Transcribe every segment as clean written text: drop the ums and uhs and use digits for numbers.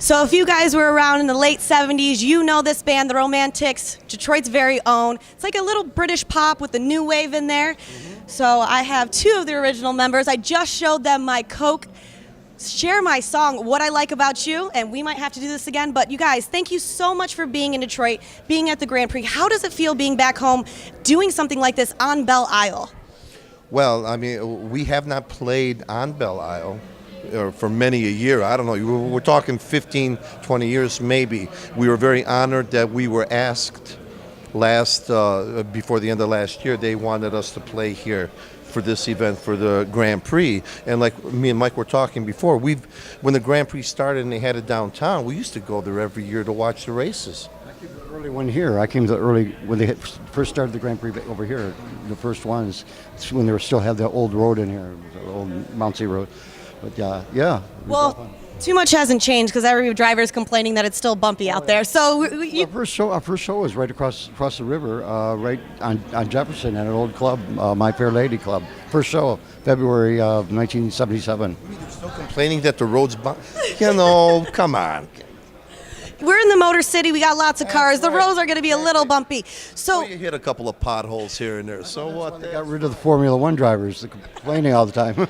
So if you guys were around in the late 70s, you know this band, the Romantics, Detroit's very own. It's like a little British pop with the new wave in there. So I have two of the original members. I just showed them my Coke Share My Song, What I Like About You, and we might have to do this again. But you guys, thank you so much for being in Detroit, being at the Grand Prix. How does it feel being back home, doing something like this on Belle Isle? Well, I mean, we have not played on Belle Isle for many a year. I don't know, we're talking 15, 20 years maybe. We were very honored that we were asked before the end of last year. They wanted us to play here for this event, for the Grand Prix. And like me and Mike were talking before, when the Grand Prix started and they had it downtown, we used to go there every year to watch the races. I came to the early one here. I came to the early, when they first started the Grand Prix over here, the first ones, when they still had the old road in here, the old Mountsey Road. But yeah. Well, too much hasn't changed because every driver is complaining that it's still bumpy out there. So our first show was right across the river, right on Jefferson at an old club, My Fair Lady Club. First show, February of 1977. They're still complaining that the road's bumpy. Come on. We're in the Motor City. We got lots of cars. The roads are going to be a little bumpy. So you hit a couple of potholes here and there. So what? They got rid of the Formula One drivers. They're complaining all the time.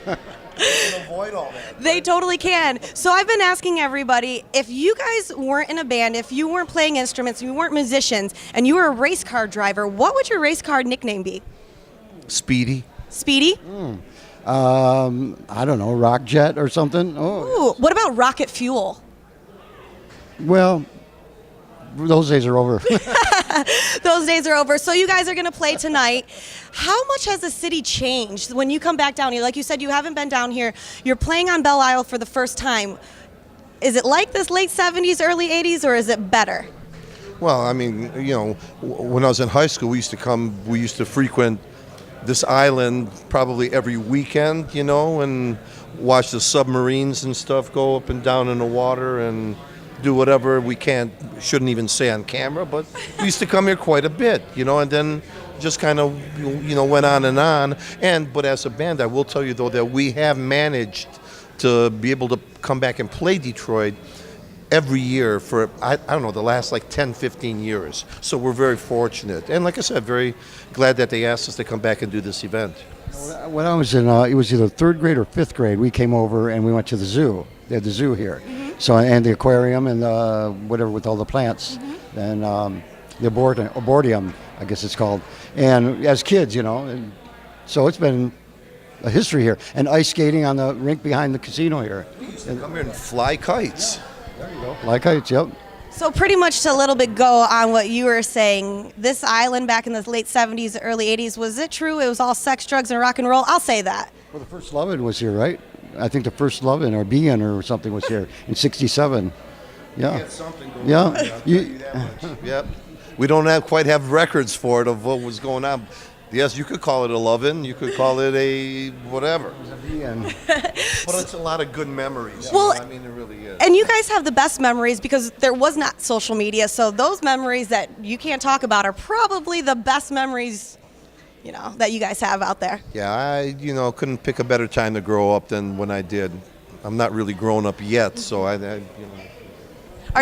Avoid all that. They totally can. So I've been asking everybody, if you guys weren't in a band, if you weren't playing instruments, if you weren't musicians, and you were a race car driver, what would your race car nickname be? Speedy. Speedy? I don't know, Rock Jet or something. Ooh, what about Rocket Fuel? Well, those days are over. Those days are over. So you guys are going to play tonight. How much has the city changed when you come back down here? Like you said, you haven't been down here. You're playing on Belle Isle for the first time. Is it like this late 70s, early 80s, or is it better? Well, I mean, when I was in high school, we used to frequent this island probably every weekend, and watch the submarines and stuff go up and down in the water and do whatever we shouldn't even say on camera, but we used to come here quite a bit, and then just kind of, went on and on. But as a band, I will tell you, though, that we have managed to be able to come back and play Detroit every year for, I don't know, the last like 10, 15 years. So we're very fortunate. And like I said, very glad that they asked us to come back and do this event. When I was in, it was either third grade or fifth grade, we came over and we went to the zoo. They had the zoo here. So, and the aquarium and whatever with all the plants. And the arboretum, I guess it's called. And as kids, and so it's been a history here. And ice skating on the rink behind the casino here. We used to come here and fly kites. There you go. Fly kites, yep. So pretty much to a little bit go on what you were saying, this island back in the late 70s, early 80s, was it true? It was all sex, drugs, and rock and roll? I'll say that. Well, the first Lovin' was here, right? I think the first Lovin' or Bein' or something was here in '67. Yeah. We had something going on. I'll tell you that much. Yep. We don't quite have records for it of what was going on. Yes, you could call it a Lovin', you could call it a whatever. But it's a lot of good memories. Well, I mean, it really is. And you guys have the best memories because there was not social media. So those memories that you can't talk about are probably the best memories, that you guys have out there. Yeah, I couldn't pick a better time to grow up than when I did. I'm not really grown up yet, so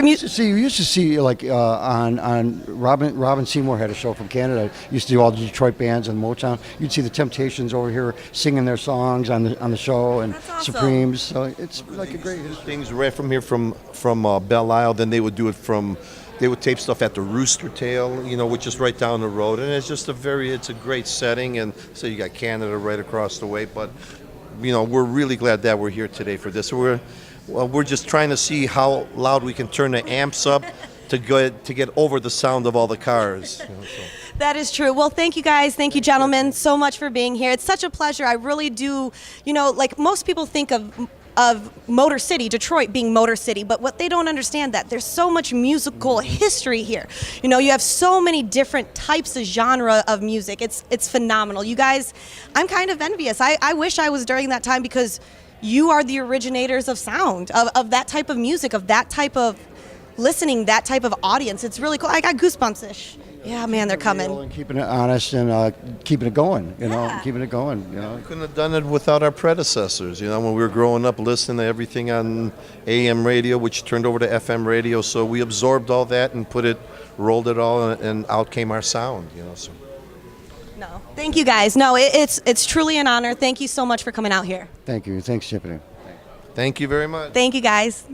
We used to see like on Robin Seymour had a show from Canada. Used to do all the Detroit bands and Motown. You'd see the Temptations over here singing their songs on the show, and That's awesome. Supremes. So it's like a great history. things right from here from Belle Isle. Then they would do it they would tape stuff at the Rooster Tail, which is right down the road, and it's just it's a great setting. And so you got Canada right across the way, but we're really glad that we're here today for this. We're just trying to see how loud we can turn the amps up to get over the sound of all the cars. That is true. Well, thank you guys. Thank you, gentlemen, so much for being here. It's such a pleasure. I really do, like most people think of Motor City, Detroit being Motor City, but what they don't understand that there's so much musical history here. You have so many different types of genre of music. It's phenomenal. You guys, I'm kind of envious. I wish I was during that time because you are the originators of sound, of that type of music, of that type of listening, that type of audience. It's really cool. I got goosebumps-ish. Yeah, man, they're coming. And keeping it honest and keeping it going. Yeah. Keeping it going. We couldn't have done it without our predecessors. When we were growing up, listening to everything on AM radio, which turned over to FM radio. So we absorbed all that and rolled it all, and out came our sound. So. No, thank you guys. No, it's truly an honor. Thank you so much for coming out here. Thank you. Thanks, Tiffany. Thank you very much. Thank you guys.